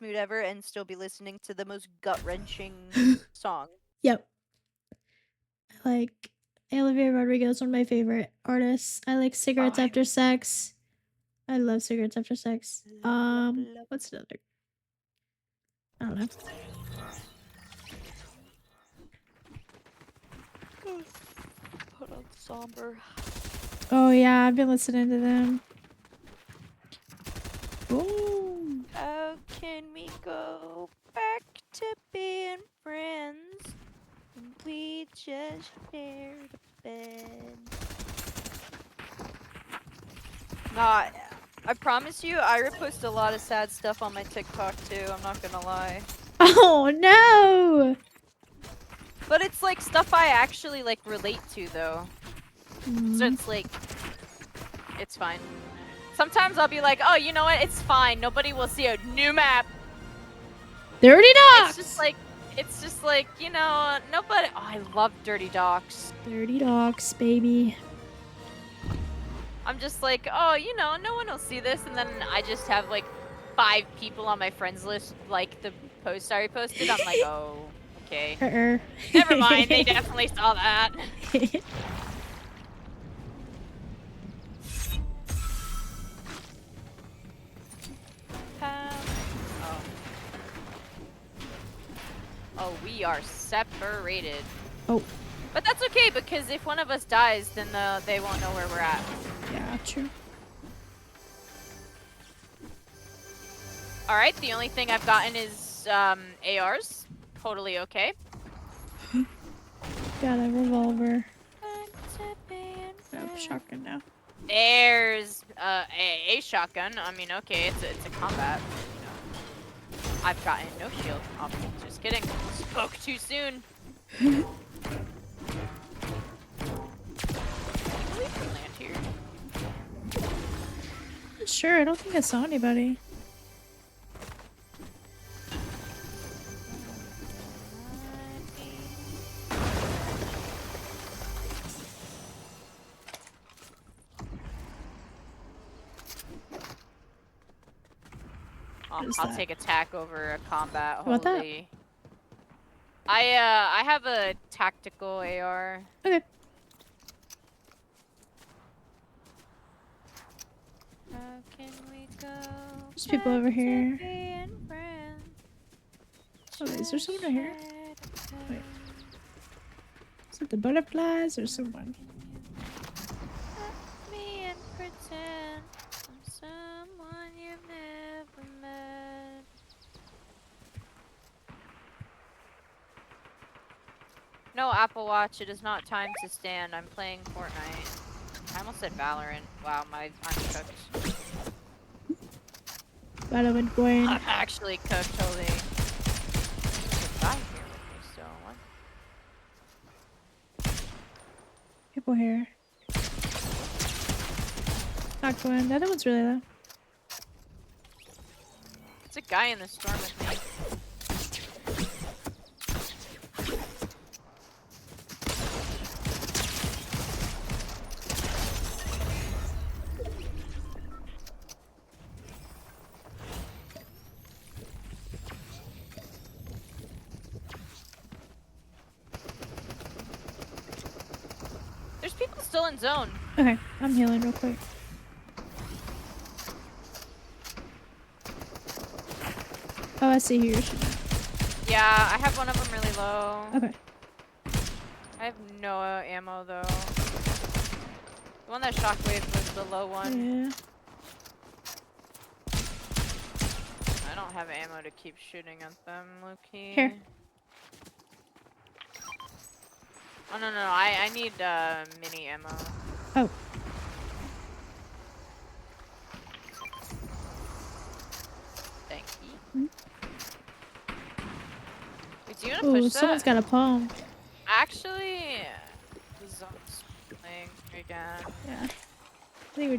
best mood ever and still be listening to the most gut-wrenching song. Yep. I like Olivia Rodrigo is one of my favorite artists. I like Cigarettes After Sex. I love Cigarettes After Sex. What's another? I don't know. Put on somber. Oh yeah, I've been listening to them. Ooh. How can we go back to being friends when we just shared a bed? Nah, I promise you, I repost a lot of sad stuff on my TikTok too, I'm not gonna lie. Oh no! But it's like stuff I actually like relate to though. So it's like, it's fine. Sometimes I'll be like, oh, you know what? It's fine. Nobody will see a new map. Dirty Docks! It's just like, you know, nobody. Oh, I love Dirty Docks. Dirty Docks, baby. I'm just like, oh, you know, no one will see this. And then I just have like 5 people on my friends list, like the post I reposted. I'm like, oh, okay. Never mind. They definitely saw that. Oh, we are separated. Oh. But that's okay, because if one of us dies, then they won't know where we're at. Yeah, true. Alright, the only thing I've gotten is ARs. Totally okay. Got a revolver. I have a shotgun now. There's a shotgun. I mean, okay, it's a combat. I've gotten no shield. Oh, just kidding. Spoke too soon. We can land here. Sure, I don't think I saw anybody. I'll take attack over a combat. What that? Holy. I have a tactical AR. Okay. How can we go? There's people over here. Oh, is there someone over here? Wait. Is it the butterflies or someone? Let me and pretend I'm someone you've never met. No, Apple Watch, it is not time to stand. I'm playing Fortnite. I almost said Valorant. Wow, I'm cooked. Valorant going. I'm actually cooked, holy. People here. Not going. The other one's really low. There's a guy in the storm with me. There's people still in zone. Okay, I'm healing real quick. Oh, I see who you're shooting. Yeah, I have one of them really low. Okay. I have no ammo though. The one that shockwave was the low one. Yeah. I don't have ammo to keep shooting at them, Loki. Here. Oh no, I need mini ammo. Oh. Thank you. Wait, do you wanna push that? Someone's got a palm. Actually, the zone's playing again. Yeah. I think we're just